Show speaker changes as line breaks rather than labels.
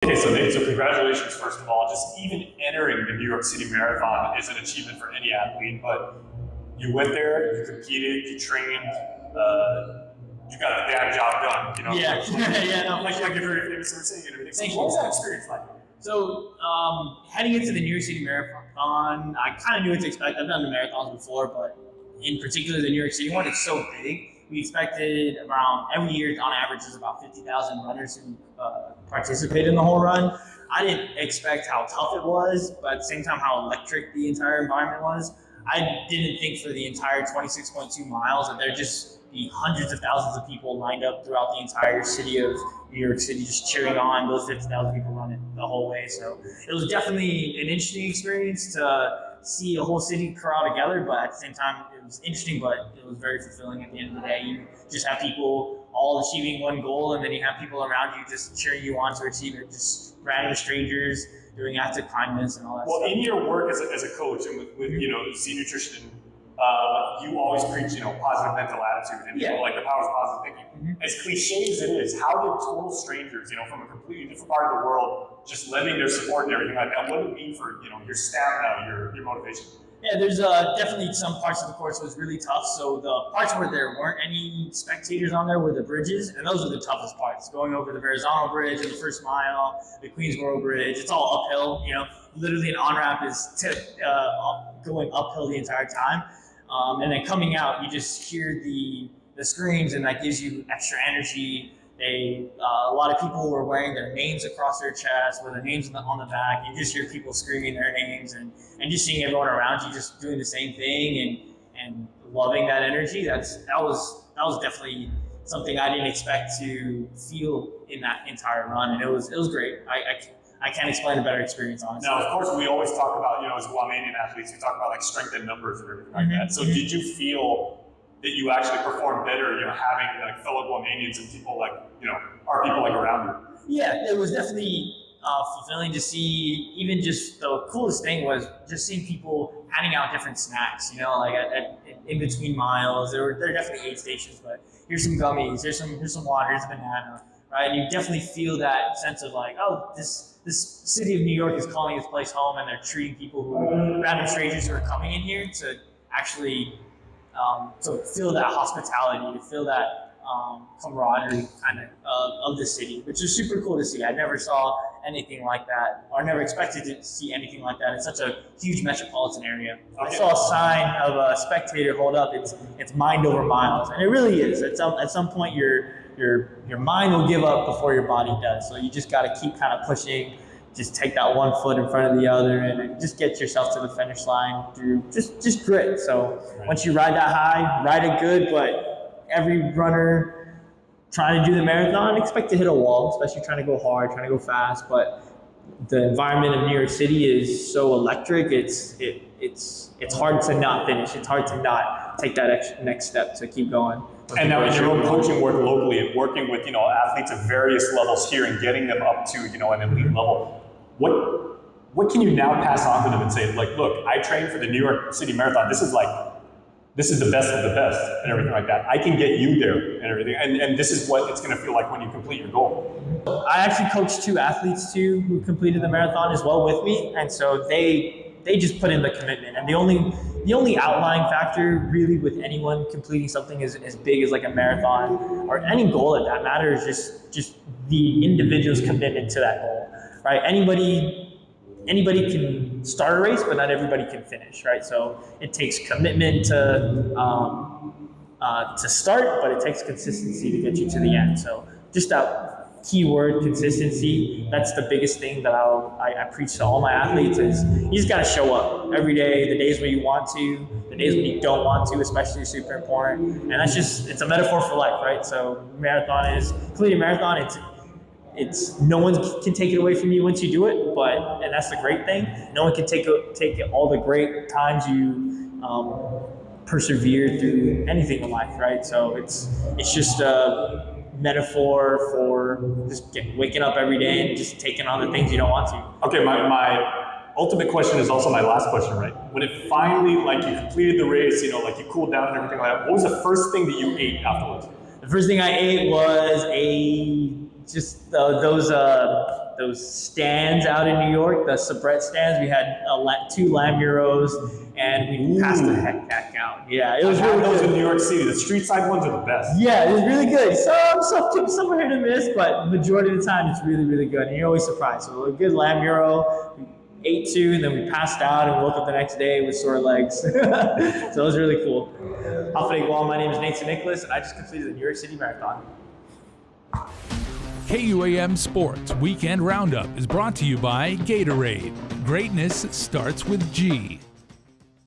Okay, so Nate, so congratulations, first of all. Just even entering the New York City Marathon is an achievement for any athlete, but you went there, you competed, you trained, you got the damn job done, you know?
Yeah, yeah, no,
like you're very famous for saying and everything. So
Thank
what
you.
was that experience like?
So, heading into the New York City Marathon, I kind of knew what to expect. I've done the marathons before, but in particular the New York City one, it's so big. We expected around every year, on average, there's about 50,000 runners who participate in the whole run. I didn't expect how tough it was, but at the same time, how electric the entire environment was. I didn't think for the entire 26.2 miles that there'd just be hundreds of thousands of people lined up throughout the entire city of New York City, just cheering on those 50,000 people running the whole way. So it was definitely an interesting experience to see a whole city crowd together, but at the same time, it was interesting, but it was very fulfilling at the end of the day. You just have people all achieving one goal, and then you have people around you just cheering you on to achieve it, just random strangers doing acts of kindness and all that stuff.
Well, in your work as a coach and with Z Nutrition, you always preach, positive mental attitude and like the power of positive thinking. Mm-hmm. As cliche as it is, how did total strangers, from a completely different part of the world, just lending their support and everything like that, what did it mean for, your stamina, your motivation?
Yeah, there's definitely some parts of the course that was really tough. So the parts where there weren't any spectators on there were the bridges, and those were the toughest parts. Going over the Verrazano Bridge in the first mile, the Queensboro Bridge, it's all uphill. Literally an on-ramp is going uphill the entire time. And then coming out, you just hear the screams, and that gives you extra energy. A lot of people were wearing their names across their chest, with their names on the back. You just hear people screaming their names, and just seeing everyone around you just doing the same thing and loving that energy. That was definitely something I didn't expect to feel in that entire run, and it was great. I can't explain a better experience, honestly.
Now, of course, we always talk about, as Guamanian athletes, we talk about like strength in numbers and everything like that. So did you feel that you actually performed better, having like fellow Guamanians and people like, our people like around you?
Yeah, it was definitely fulfilling to see. Even just the coolest thing was just seeing people handing out different snacks, like in between miles. There are definitely aid stations, but here's some gummies, here's some water, here's a banana, right? And you definitely feel that sense of like, oh, this city of New York is calling this place home, and they're treating people random strangers who are coming in here to actually to feel that hospitality, to feel that camaraderie kind of the city, which is super cool to see. I never saw anything like that, or never expected to see anything like that in such a huge metropolitan area. I saw a sign of a spectator hold up, it's mind over miles, and it really is. At some point, your mind will give up before your body does. So you just got to keep kind of pushing. Just take that one foot in front of the other, and just get yourself to the finish line through just grit. So once you ride that high, ride it good. But every runner trying to do the marathon expect to hit a wall, especially trying to go hard, trying to go fast. But the environment of New York City is so electric. It's hard to not finish. It's hard to not take that next step to keep going.
And now in your own coaching work locally and working with, athletes of various levels here and getting them up to, an elite level, what can you now pass on to them and say, like, look, I trained for the New York City Marathon. This is the best of the best and everything like that. I can get you there and everything. And this is what it's going to feel like when you complete your goal.
I actually coached two athletes too who completed the marathon as well with me. And so they just put in the commitment. And the only outlying factor really with anyone completing something as big as like a marathon or any goal at that matter is just the individual's commitment to that goal, right? Anybody can start a race, but not everybody can finish, right? So it takes commitment to start, but it takes consistency to get you to the end. So just that keyword, consistency, that's the biggest thing that I preach to all my athletes is you just got to show up every day. The days where you want to, the days when you don't want to, especially, is super important. And it's a metaphor for life, right? So completing a marathon, it's no one can take it away from you once you do it, and that's the great thing. No one can take all the great times you persevere through anything in life, right? So it's just a metaphor for just waking up every day and just taking on the things you don't want to.
Okay, my ultimate question is also my last question, right? When it finally, like, you completed the race, like you cooled down and everything like that, what was the first thing that you ate afterwards?
The first thing I ate was those those stands out in New York, the soubrette stands. We had 2 lamb gyros, and we passed the heck out. Yeah, it was really
those
good.
in New York City. The street side ones are the best.
Yeah, it was really good. Some are hit and miss, but majority of the time it's really, really good. And you're always surprised. So a good lamb gyro, we ate 2, and then we passed out and woke up the next day with sore legs. So it was really cool. Well, my name is Nate San Nicolas, and I just completed the New York City Marathon.
KUAM Sports Weekend Roundup is brought to you by Gatorade. Greatness starts with G.